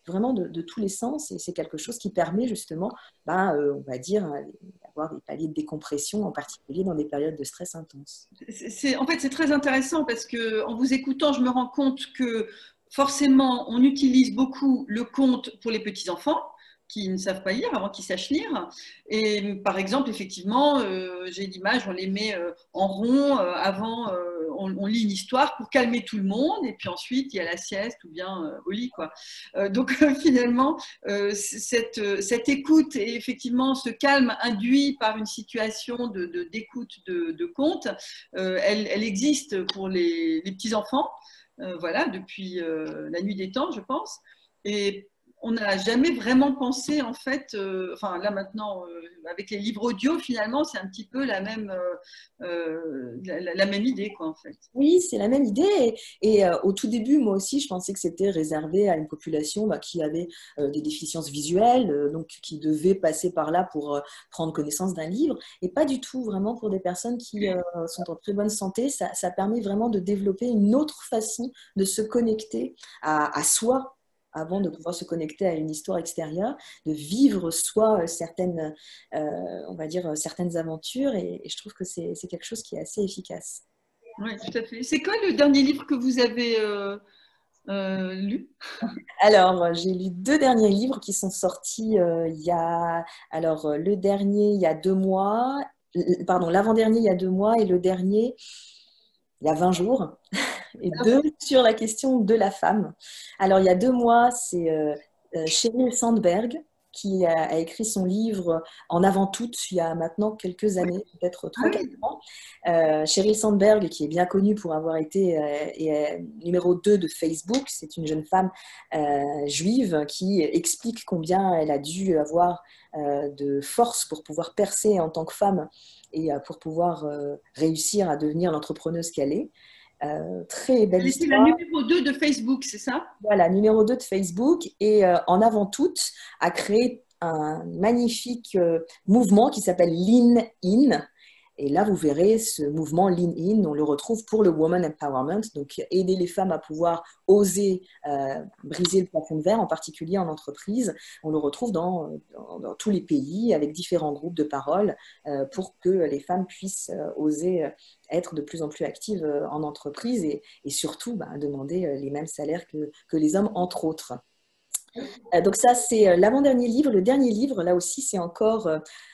vraiment de tous les sens. Et c'est quelque chose qui permet justement, on va dire, la avoir des paliers de décompression, en particulier dans des périodes de stress intense. En fait, c'est très intéressant parce qu'en vous écoutant, je me rends compte que forcément, on utilise beaucoup le conte pour les petits-enfants qui ne savent pas lire avant qu'ils sachent lire. Et par exemple, effectivement, j'ai l'image, on les met en rond avant, on lit une histoire pour calmer tout le monde, et puis ensuite il y a la sieste ou bien au lit, quoi. Donc finalement, cette écoute et effectivement ce calme induit par une situation d'écoute de conte, elle existe pour les petits-enfants, voilà, depuis la nuit des temps, je pense. Et on n'a jamais vraiment pensé, en fait, enfin là maintenant, avec les livres audio, finalement, c'est un petit peu la même idée, quoi, en fait. Oui, c'est la même idée. Et au tout début, moi aussi, je pensais que c'était réservé à une population qui avait des déficiences visuelles, donc qui devait passer par là pour prendre connaissance d'un livre. Et pas du tout, vraiment, pour des personnes qui sont en très bonne santé. Ça permet vraiment de développer une autre façon de se connecter à soi avant de pouvoir se connecter à une histoire extérieure, de vivre soi certaines, on va dire, certaines aventures. Et je trouve que c'est quelque chose qui est assez efficace. Oui, tout à fait. C'est quoi le dernier livre que vous avez lu? Alors, j'ai lu 2 derniers livres qui sont sortis il y a… Alors, le dernier, il y a 2 mois. Pardon, l'avant-dernier, il y a 2 mois. Et le dernier, il y a 20 jours. Et 2 sur la question de la femme. Alors, il y a 2 mois, c'est Sheryl Sandberg qui a écrit son livre En avant toute, il y a maintenant quelques années, peut-être 3-4 ans. Sheryl Sandberg, qui est bien connue pour avoir été numéro 2 de Facebook, c'est une jeune femme juive qui explique combien elle a dû avoir de force pour pouvoir percer en tant que femme et pour pouvoir réussir à devenir l'entrepreneuse qu'elle est. Très belle Elle était la histoire. numéro 2 de Facebook, c'est ça? Voilà, numéro 2 de Facebook. Et en avant toute, a créé un magnifique mouvement qui s'appelle Lean In. Et là, vous verrez ce mouvement Lean In, on le retrouve pour le Woman Empowerment, donc aider les femmes à pouvoir oser briser le plafond de verre, en particulier en entreprise. On le retrouve dans tous les pays avec différents groupes de parole pour que les femmes puissent oser être de plus en plus actives en entreprise et surtout demander les mêmes salaires que les hommes, entre autres. Donc ça, c'est l'avant-dernier livre. Le dernier livre, là aussi, c'est encore…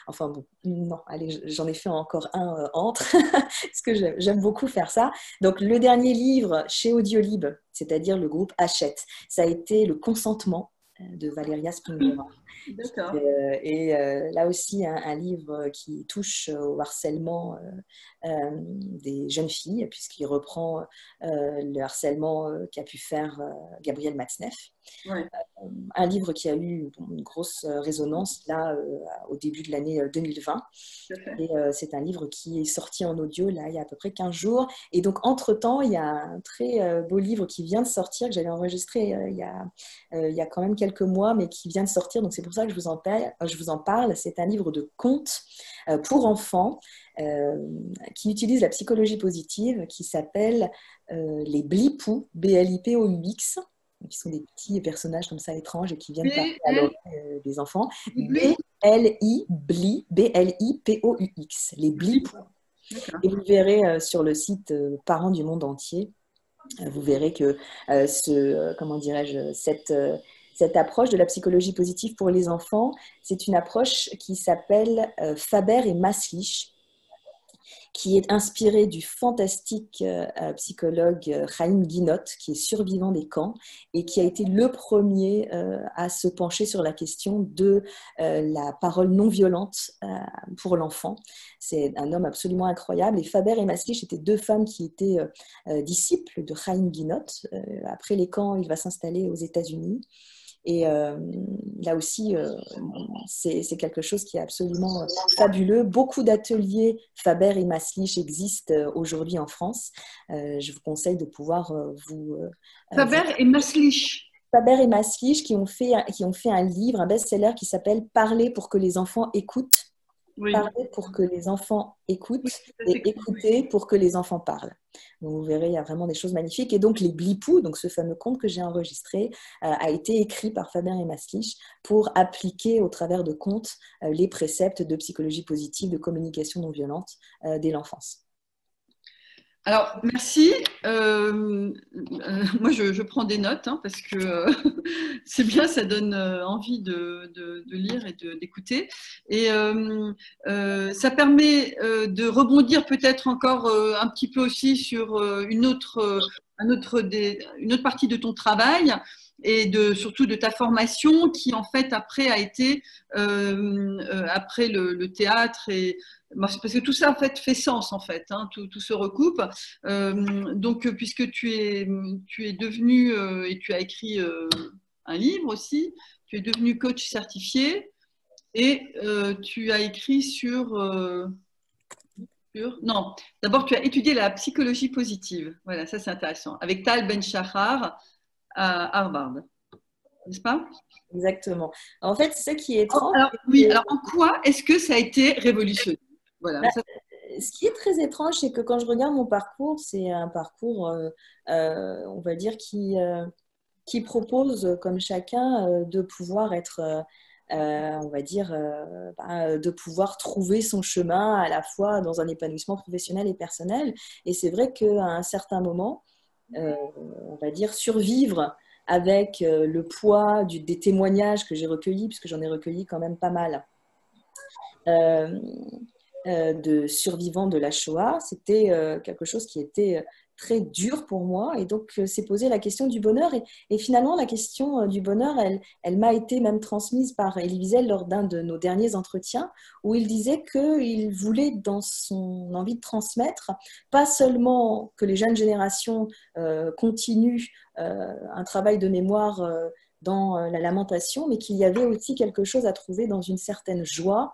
enfin bon, non, allez, j'en ai fait encore un entre, parce que j'aime beaucoup faire ça. Donc le dernier livre chez Audiolib, c'est-à-dire le groupe Hachette, ça a été Le consentement de Valeria Springora. D'accord. Et là aussi, un livre qui touche au harcèlement des jeunes filles, puisqu'il reprend le harcèlement qu'a pu faire Gabriel Matzneff. Ouais. Un livre qui a eu une grosse résonance là au début de l'année 2020. Et c'est un livre qui est sorti en audio là il y a à peu près 15 jours. Et donc entre-temps, il y a un très beau livre qui vient de sortir, que j'avais enregistré il y a quand même quelques mois, mais qui vient de sortir. Donc c'est pour ça que je vous en parle. C'est un livre de contes pour enfants qui utilise la psychologie positive, qui s'appelle Les Blipous, B-L-I-P-O-U-X, qui sont des petits personnages comme ça étranges et qui viennent parler à l'oreille des enfants. B-L-I-P-O-U-X, les Blipous. Et vous verrez sur le site Parents du monde entier, vous verrez que comment dirais-je, cette approche de la psychologie positive pour les enfants, c'est une approche qui s'appelle Faber et Maslich, qui est inspiré du fantastique psychologue Chaim Ginott, qui est survivant des camps et qui a été le premier à se pencher sur la question de la parole non violente pour l'enfant. C'est un homme absolument incroyable. Et Faber et Maslich étaient 2 femmes qui étaient disciples de Chaim Ginott. Après les camps, il va s'installer aux États-Unis. Et là aussi, c'est quelque chose qui est absolument fabuleux. Beaucoup d'ateliers Faber et Maslich existent aujourd'hui en France. Je vous conseille de pouvoir Faber et Maslich. Faber et Maslich qui ont fait un livre, un best-seller qui s'appelle « Parler pour que les enfants écoutent ». Oui, parler pour que les enfants oui, écoutent ça, c'est et cool. écouter pour que les enfants parlent. Donc, vous verrez, il y a vraiment des choses magnifiques. Et donc, les Blipou, donc ce fameux conte que j'ai enregistré, a été écrit par Fabien Remaslich pour appliquer au travers de contes les préceptes de psychologie positive, de communication non violente dès l'enfance. Alors, merci. Moi, je prends des notes hein, parce que c'est bien, ça donne envie de lire et d'écouter. Et ça permet de rebondir peut-être encore un petit peu aussi sur une autre partie de ton travail et surtout de ta formation qui, en fait, après a été, après le théâtre et parce que tout ça en fait sens en fait, hein, tout se recoupe. Donc puisque tu es devenu et tu as écrit un livre aussi, tu es devenu coach certifié et tu as écrit non, d'abord tu as étudié la psychologie positive. Voilà, ça c'est intéressant. Avec Tal Ben-Shahar à Harvard, n'est-ce pas? Exactement. En fait, ce qui est étrange, Alors, c'est oui, que alors en quoi est-ce que ça a été révolutionnaire? Voilà, bah, ça, ce qui est très étrange, c'est que quand je regarde mon parcours, c'est un parcours, on va dire, qui propose, comme chacun, de pouvoir être, on va dire, de pouvoir trouver son chemin à la fois dans un épanouissement professionnel et personnel. Et c'est vrai qu'à un certain moment, on va dire, survivre avec le poids des témoignages que j'ai recueillis, puisque j'en ai recueilli quand même pas mal, euh, de survivants de la Shoah, c'était quelque chose qui était très dur pour moi. Et donc, c'est posé la question du bonheur. Et finalement, la question du bonheur, elle m'a été même transmise par Elie Wiesel lors d'un de nos derniers entretiens, où il disait qu'il voulait, dans son envie de transmettre, pas seulement que les jeunes générations continuent un travail de mémoire dans la lamentation, mais qu'il y avait aussi quelque chose à trouver dans une certaine joie,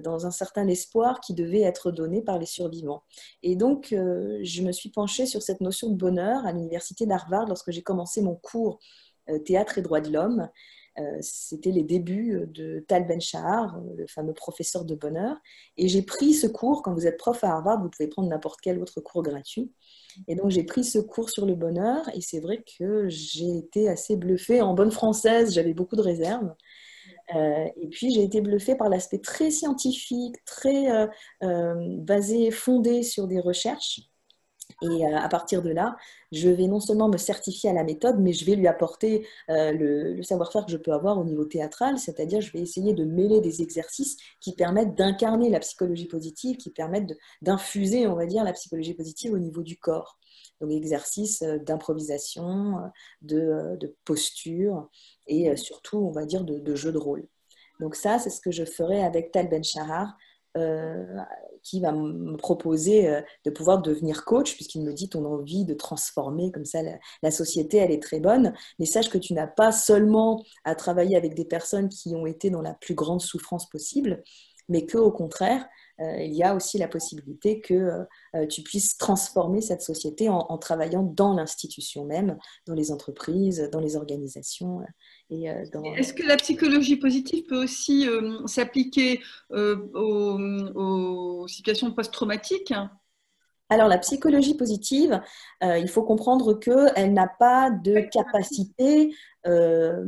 dans un certain espoir qui devait être donné par les survivants. Et donc, je me suis penchée sur cette notion de bonheur à l'université d'Harvard lorsque j'ai commencé mon cours théâtre et droits de l'homme. C'était les débuts de Tal Ben-Shahar, le fameux professeur de bonheur. Et j'ai pris ce cours. Quand vous êtes prof à Harvard, vous pouvez prendre n'importe quel autre cours gratuit. Et donc, j'ai pris ce cours sur le bonheur. Et c'est vrai que j'ai été assez bluffée. En bonne française, j'avais beaucoup de réserves. Et puis, j'ai été bluffée par l'aspect très scientifique, très basé, fondé sur des recherches. Et à partir de là, je vais non seulement me certifier à la méthode, mais je vais lui apporter le savoir-faire que je peux avoir au niveau théâtral, c'est-à-dire je vais essayer de mêler des exercices qui permettent d'incarner la psychologie positive, qui permettent d'infuser, on va dire, la psychologie positive au niveau du corps. Donc exercices d'improvisation, de posture et surtout, on va dire, de jeu de rôle. Donc ça, c'est ce que je ferai avec Tal Ben-Shahar, euh, qui va me proposer de pouvoir devenir coach, puisqu'il me dit ton envie de transformer comme ça la société, elle est très bonne. Mais sache que tu n'as pas seulement à travailler avec des personnes qui ont été dans la plus grande souffrance possible, mais qu'au contraire, il y a aussi la possibilité que tu puisses transformer cette société en travaillant dans l'institution même, dans les entreprises, dans les organisations et dans... est-ce que la psychologie positive peut aussi s'appliquer aux situations post-traumatiques? Alors, la psychologie positive, il faut comprendre qu'elle n'a pas de capacité euh,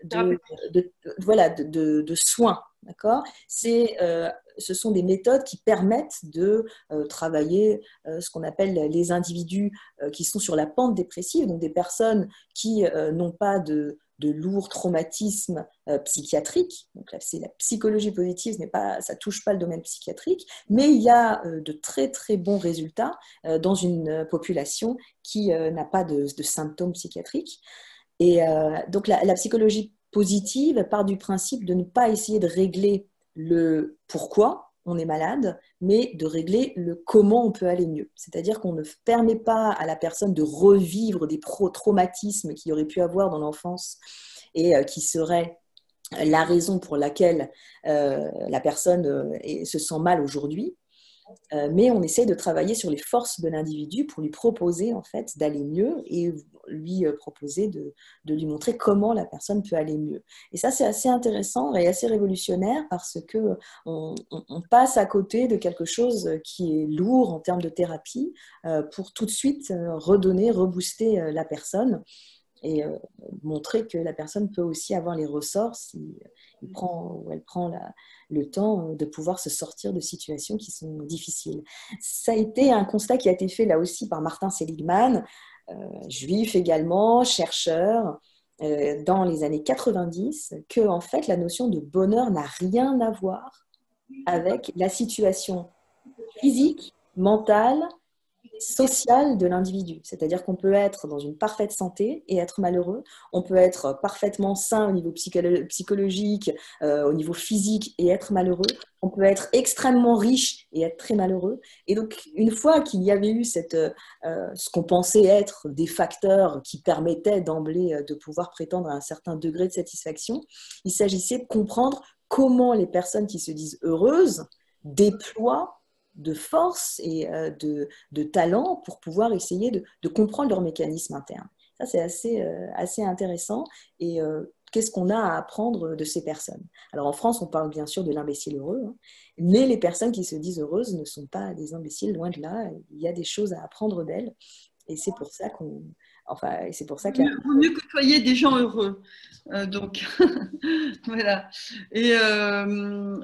de, Thérapeutique. voilà, de soins. D'accord? Ce sont des méthodes qui permettent de travailler ce qu'on appelle les individus qui sont sur la pente dépressive, donc des personnes qui n'ont pas de lourds traumatismes psychiatriques. Donc là, c'est la psychologie positive, ça touche pas le domaine psychiatrique, mais il y a de très très bons résultats dans une population qui n'a pas de symptômes psychiatriques. Et donc la psychologie positive part du principe de ne pas essayer de régler le pourquoi on est malade, mais de régler le comment on peut aller mieux. C'est-à-dire qu'on ne permet pas à la personne de revivre des traumatismes qu'il aurait pu avoir dans l'enfance et qui seraient la raison pour laquelle la personne se sent mal aujourd'hui, Mais on essaie de travailler sur les forces de l'individu pour lui proposer en fait d'aller mieux et lui proposer de lui montrer comment la personne peut aller mieux. Et ça, c'est assez intéressant et assez révolutionnaire parce que on passe à côté de quelque chose qui est lourd en termes de thérapie pour tout de suite redonner, rebooster la personne et montrer que la personne peut aussi avoir les ressorts si il prend ou elle prend le temps de pouvoir se sortir de situations qui sont difficiles. Ça a été un constat qui a été fait là aussi par Martin Seligman, juif également, chercheur, dans les années 90, que en fait la notion de bonheur n'a rien à voir avec la situation physique, mentale, sociale de l'individu. C'est-à-dire qu'on peut être dans une parfaite santé et être malheureux. On peut être parfaitement sain au niveau psychologique, au niveau physique et être malheureux. On peut être extrêmement riche et être très malheureux. Et donc, une fois qu'il y avait eu ce qu'on pensait être des facteurs qui permettaient d'emblée de pouvoir prétendre à un certain degré de satisfaction, il s'agissait de comprendre comment les personnes qui se disent heureuses déploient de force et de talent pour pouvoir essayer de comprendre leurs mécanismes internes. Ça, c'est assez intéressant. Et qu'est-ce qu'on a à apprendre de ces personnes? Alors, en France, on parle bien sûr de l'imbécile heureux, hein, mais les personnes qui se disent heureuses ne sont pas des imbéciles, loin de là. Il y a des choses à apprendre d'elles. Et c'est pour ça c'est pour ça que Vaut mieux côtoyer des gens heureux. Donc, voilà. Et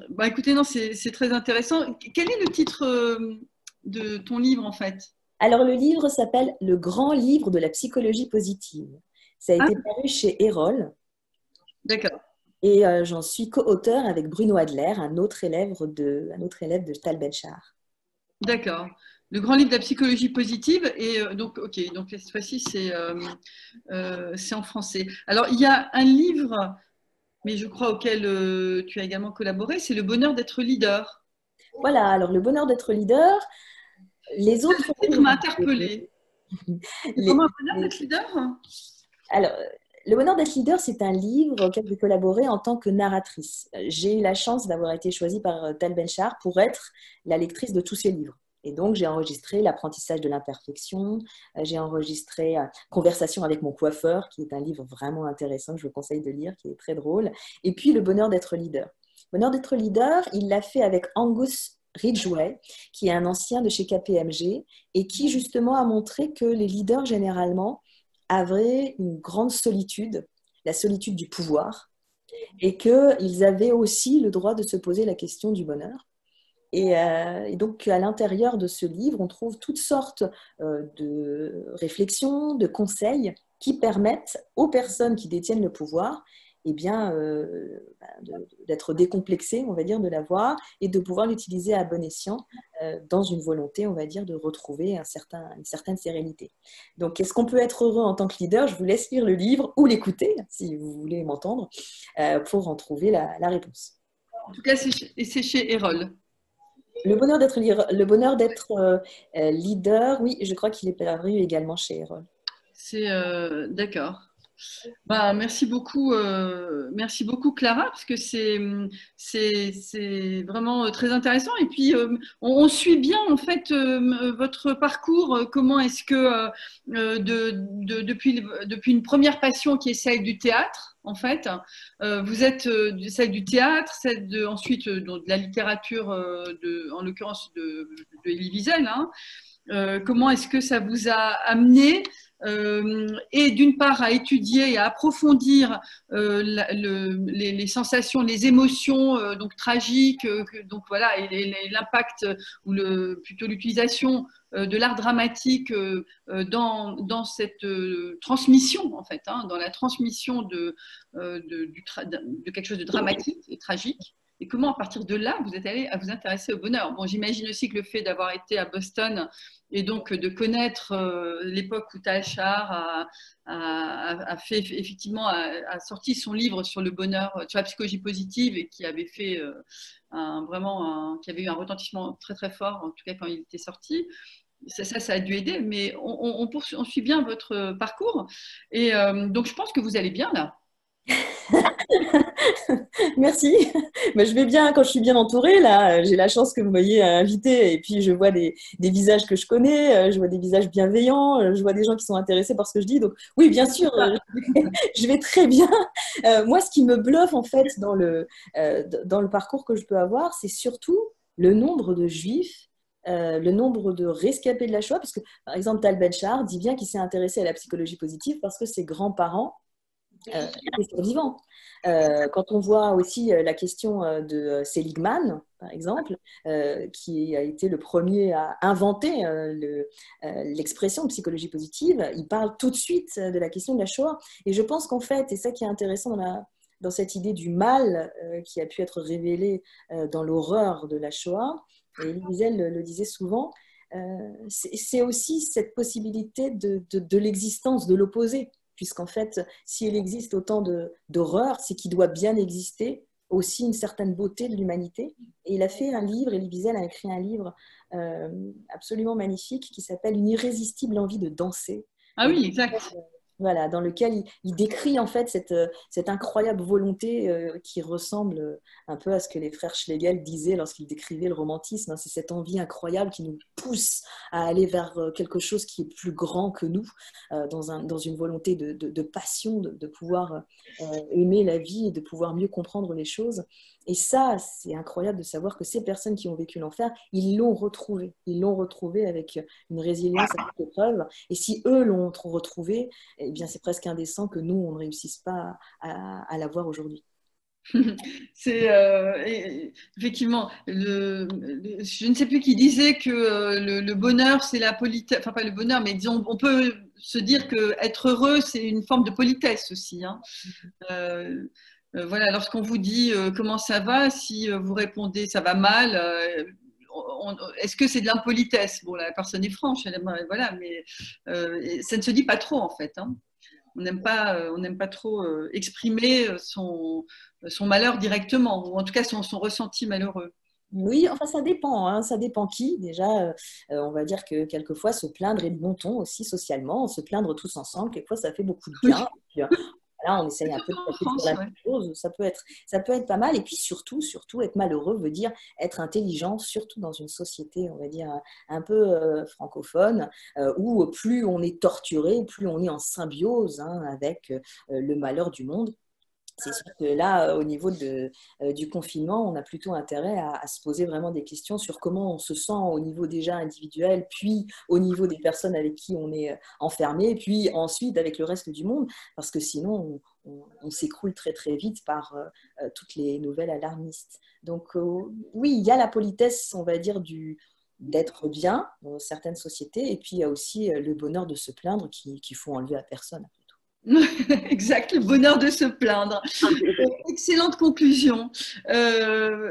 bah, écoutez, non, c'est très intéressant. Quel est le titre de ton livre, en fait? Alors, le livre s'appelle « Le grand livre de la psychologie positive ». Ça a Ah, été paru chez Erol. d'accord, Et j'en suis co-auteur avec Bruno Adler, un autre élève de Tal Ben-Shahar. d'accord. Le grand livre de la psychologie positive. Et donc, ok, donc cette fois-ci, c'est en français. Alors, il y a un livre, mais je crois auquel tu as également collaboré, c'est Le bonheur d'être leader. Voilà, alors le bonheur d'être leader, les autres Le titre livres, m'a interpellée. C'est les- vraiment un bonheur les- d'être leader? alors, le bonheur d'être leader, c'est un livre auquel j'ai collaboré en tant que narratrice. J'ai eu la chance d'avoir été choisie par Tal Ben-Shahar pour être la lectrice de tous ses livres. Et donc, j'ai enregistré L'apprentissage de l'imperfection, j'ai enregistré Conversation avec mon coiffeur, qui est un livre vraiment intéressant que je vous conseille de lire, qui est très drôle. Et puis, Le bonheur d'être leader. Le bonheur d'être leader, il l'a fait avec Angus Ridgway, qui est un ancien de chez KPMG et qui, justement, a montré que les leaders, généralement, avaient une grande solitude, la solitude du pouvoir, et qu'ils avaient aussi le droit de se poser la question du bonheur. Et donc, à l'intérieur de ce livre, on trouve toutes sortes de réflexions, de conseils qui permettent aux personnes qui détiennent le pouvoir eh bien, d'être décomplexées, on va dire, de l'avoir et de pouvoir l'utiliser à bon escient dans une volonté, on va dire, de retrouver une certaine sérénité. Donc, est-ce qu'on peut être heureux en tant que leader? Je vous laisse lire le livre ou l'écouter, si vous voulez m'entendre, pour en trouver la réponse. En tout cas, c'est chez Erol. Le bonheur d'être leader, oui, je crois qu'il est paru également chez Erol. C'est d'accord. Bah, merci beaucoup Clara, parce que c'est vraiment très intéressant. Et puis on suit bien en fait votre parcours. Comment est-ce que depuis une première passion qui est celle du théâtre, en fait, vous êtes celle du théâtre, ensuite de la littérature, en l'occurrence de Elie Wiesel, hein. Comment est-ce que ça vous a amené et d'une part à étudier et à approfondir les sensations, les émotions donc tragiques, donc voilà, et l'impact ou plutôt l'utilisation de l'art dramatique dans cette transmission en fait, hein, dans la transmission de quelque chose de dramatique et tragique. Et comment, à partir de là, vous êtes allé à vous intéresser au bonheur? Bon, j'imagine aussi que le fait d'avoir été à Boston et donc de connaître l'époque où Tal Shahar a fait effectivement a sorti son livre sur le bonheur, sur la psychologie positive et qui avait fait qui avait eu un retentissement très très fort, en tout cas quand il était sorti. Ça a dû aider, mais on suit bien votre parcours et donc je pense que vous allez bien là. Merci. Mais je vais bien quand je suis bien entourée. Là, j'ai la chance que vous m'ayez invitée et puis je vois des visages que je connais, je vois des visages bienveillants, je vois des gens qui sont intéressés par ce que je dis. Donc oui, bien sûr, je vais très bien. Moi, ce qui me bluffe en fait dans le parcours que je peux avoir, c'est surtout le nombre de juifs. Le nombre de rescapés de la Shoah, parce que par exemple Tal Ben-Shahar dit bien qu'il s'est intéressé à la psychologie positive parce que ses grands-parents étaient survivants. Quand on voit aussi la question de Seligman, par exemple, qui a été le premier à inventer l'expression psychologie positive, il parle tout de suite de la question de la Shoah. Et je pense qu'en fait, et ça qui est intéressant dans cette idée du mal qui a pu être révélé dans l'horreur de la Shoah, et Elie Wiesel le disait souvent, c'est aussi cette possibilité de l'existence de l'opposé, puisqu'en fait, s'il existe autant d'horreur, c'est qu'il doit bien exister aussi une certaine beauté de l'humanité. Et il a fait un livre, Elie Wiesel a écrit un livre absolument magnifique qui s'appelle Une irrésistible envie de danser. Ah Et oui, exact. voilà, dans lequel il décrit en fait cette incroyable volonté qui ressemble un peu à ce que les frères Schlegel disaient lorsqu'ils décrivaient le romantisme. Hein. C'est cette envie incroyable qui nous pousse à aller vers quelque chose qui est plus grand que nous, dans une volonté de passion, de pouvoir aimer la vie et de pouvoir mieux comprendre les choses. Et ça, c'est incroyable de savoir que ces personnes qui ont vécu l'enfer, ils l'ont retrouvé. Ils l'ont retrouvé avec une résilience à toute épreuve. Et si eux l'ont retrouvé, eh bien, c'est presque indécent que nous, on ne réussisse pas à l'avoir aujourd'hui. C'est effectivement, je ne sais plus qui disait que le bonheur, c'est la politesse, enfin pas le bonheur, mais disons, on peut se dire que être heureux, c'est une forme de politesse aussi. Hein. Euh, voilà, lorsqu'on vous dit comment ça va, si vous répondez ça va mal, est-ce que c'est de l'impolitesse? Bon, la personne est franche, voilà, mais ça ne se dit pas trop en fait. Hein. On n'aime pas trop exprimer son malheur directement, ou en tout cas son ressenti malheureux. Oui, enfin ça dépend, hein, ça dépend qui. Déjà, on va dire que quelquefois se plaindre est de bon ton aussi socialement, se plaindre tous ensemble, quelquefois ça fait beaucoup de bien. Oui, Puis, voilà, on essaye un peu de surtout en taper sur France, la ouais. même chose, ça peut être pas mal. Et puis surtout, être malheureux veut dire être intelligent, surtout dans une société, on va dire, un peu francophone, où plus on est torturé, plus on est en symbiose hein, avec le malheur du monde. C'est sûr que là, au niveau du confinement, on a plutôt intérêt à se poser vraiment des questions sur comment on se sent au niveau déjà individuel, puis au niveau des personnes avec qui on est enfermé, puis ensuite avec le reste du monde, parce que sinon, on s'écroule très très vite par toutes les nouvelles alarmistes. Donc oui, il y a la politesse, on va dire, d'être bien dans certaines sociétés, et puis il y a aussi le bonheur de se plaindre qu'il faut enlever à personne. Exact, le bonheur de se plaindre. Excellente conclusion.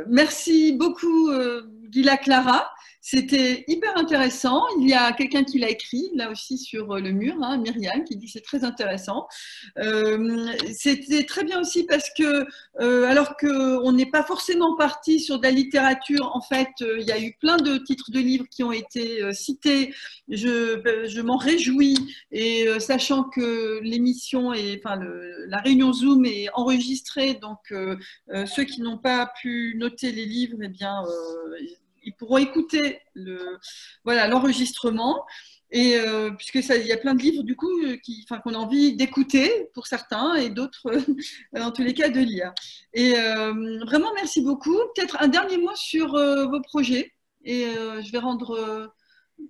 Merci beaucoup, Gila Clara. C'était hyper intéressant. Il y a quelqu'un qui l'a écrit là aussi sur le mur, hein, Myriam, qui dit que c'est très intéressant. C'était très bien aussi parce que, alors qu'on n'est pas forcément parti sur de la littérature, en fait, il y a eu plein de titres de livres qui ont été cités. Je m'en réjouis et sachant que l'émission et enfin la réunion Zoom est enregistrée, donc ceux qui n'ont pas pu noter les livres, eh bien, ils pourront écouter voilà, l'enregistrement. Et puisque ça, il y a plein de livres du coup qu'on a envie d'écouter pour certains et d'autres, en tous les cas, de lire. Et vraiment, merci beaucoup. Peut-être un dernier mot sur vos projets. Et je vais rendre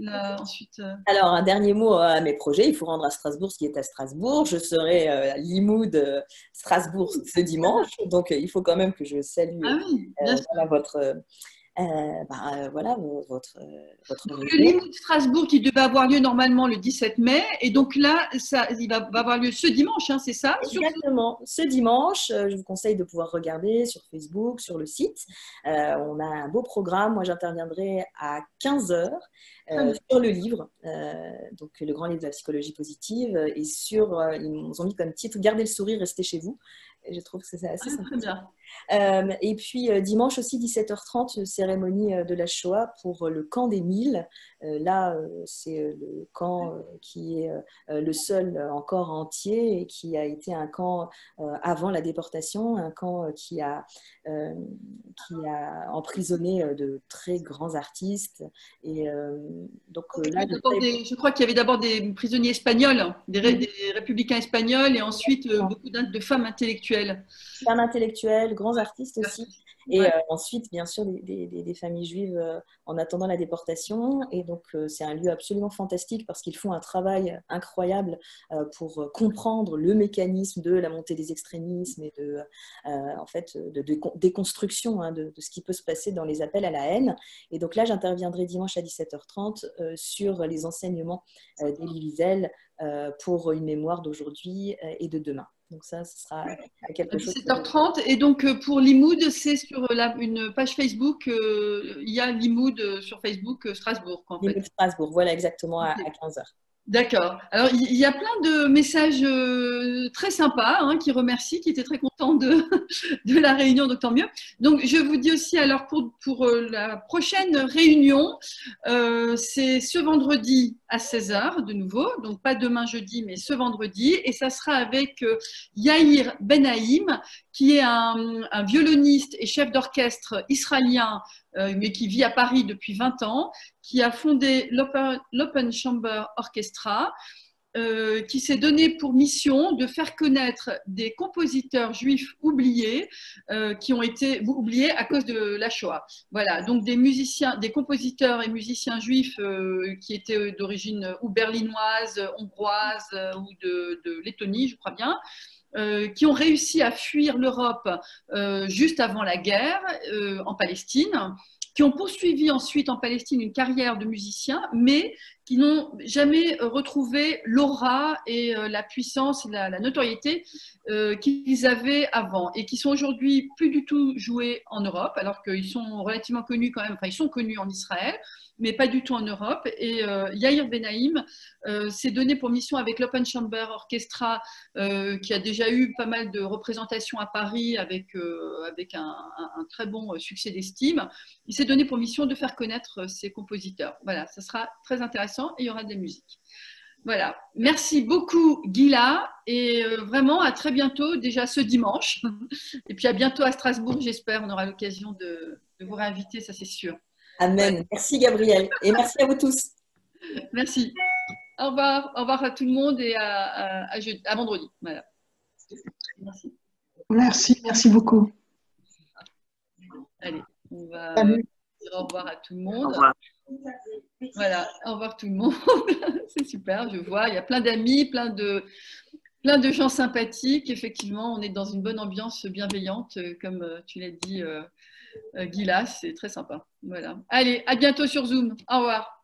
ensuite. Alors, un dernier mot à mes projets. Il faut rendre à Strasbourg ce qui est à Strasbourg. Je serai à Limoud, Strasbourg, ce dimanche. Donc, il faut quand même que je salue Ah oui, bien sûr. voilà, voilà, votre Le région. Limoux de Strasbourg qui devait avoir lieu normalement le 17 mai. Et donc là, il va avoir lieu ce dimanche, hein, c'est ça? Exactement. Ce dimanche, je vous conseille de pouvoir regarder sur Facebook, sur le site. On a un beau programme. Moi, j'interviendrai à 15 heures sur le livre, donc le grand livre de la psychologie positive, et ils nous ont mis comme titre « Gardez le sourire, restez chez vous ». je trouve que c'est assez sympa. Très bien. Et puis dimanche aussi 17h30, cérémonie de la Shoah pour le camp des 1000. Là, c'est le camp qui est le seul encore entier et qui a été un camp avant la déportation, un camp qui a emprisonné de très grands artistes. Et donc là, je crois qu'il y avait d'abord des prisonniers espagnols, des républicains espagnols, et ensuite beaucoup de femmes intellectuelles. Femmes intellectuelles, grands artistes aussi. Et ensuite, bien sûr, des familles juives en attendant la déportation. Et donc, c'est un lieu absolument fantastique parce qu'ils font un travail incroyable pour comprendre le mécanisme de la montée des extrémismes et de déconstruction de ce qui peut se passer dans les appels à la haine. Et donc là, j'interviendrai dimanche à 17h30 sur les enseignements d'Elie Wiesel pour une mémoire d'aujourd'hui et de demain. Donc ça, ce sera quelque chose. 17h30. Et donc, pour Limoud, c'est sur une page Facebook. Il y a Limoud sur Facebook Strasbourg. Limoud Strasbourg, voilà, exactement, à 15h. D'accord. Alors, il y a plein de messages très sympas qui remercient, qui étaient très contents de la réunion, donc tant mieux. Donc, je vous dis aussi, alors, pour la prochaine réunion, c'est ce vendredi à 16h, de nouveau. Donc, pas demain jeudi, mais ce vendredi. Et ça sera avec Yair Benaïm, qui est un violoniste et chef d'orchestre israélien, mais qui vit à Paris depuis 20 ans, qui a fondé l'Open Chamber Orchestra, qui s'est donné pour mission de faire connaître des compositeurs juifs oubliés, qui ont été oubliés à cause de la Shoah. Voilà, donc des compositeurs et musiciens juifs qui étaient d'origine ou berlinoise, hongroise ou de Lettonie, je crois bien, qui ont réussi à fuir l'Europe juste avant la guerre en Palestine, qui ont poursuivi ensuite en Palestine une carrière de musicien, mais qui n'ont jamais retrouvé l'aura et la puissance et la notoriété qu'ils avaient avant, et qui sont aujourd'hui plus du tout joués en Europe, alors qu'ils sont relativement connus quand même, enfin ils sont connus en Israël, mais pas du tout en Europe. Et Yair Benaïm s'est donné pour mission avec l'Open Chamber Orchestra, qui a déjà eu pas mal de représentations à Paris avec un très bon succès d'estime. Il s'est donné pour mission de faire connaître ses compositeurs. Voilà, ça sera très intéressant et il y aura des musiques. Voilà, merci beaucoup Gila, et vraiment à très bientôt, déjà ce dimanche. Et puis à bientôt à Strasbourg, j'espère, on aura l'occasion de vous réinviter, ça c'est sûr. Amen. Merci Gabrielle, et merci à vous tous. Merci. Au revoir à tout le monde, et à vendredi. Voilà. Merci beaucoup. Allez, on va dire au revoir à tout le monde. Au revoir. Voilà, au revoir tout le monde. C'est super, je vois, il y a plein d'amis, plein de gens sympathiques. Effectivement, on est dans une bonne ambiance bienveillante, comme tu l'as dit, Gila, c'est très sympa. Voilà. Allez, à bientôt sur Zoom. Au revoir.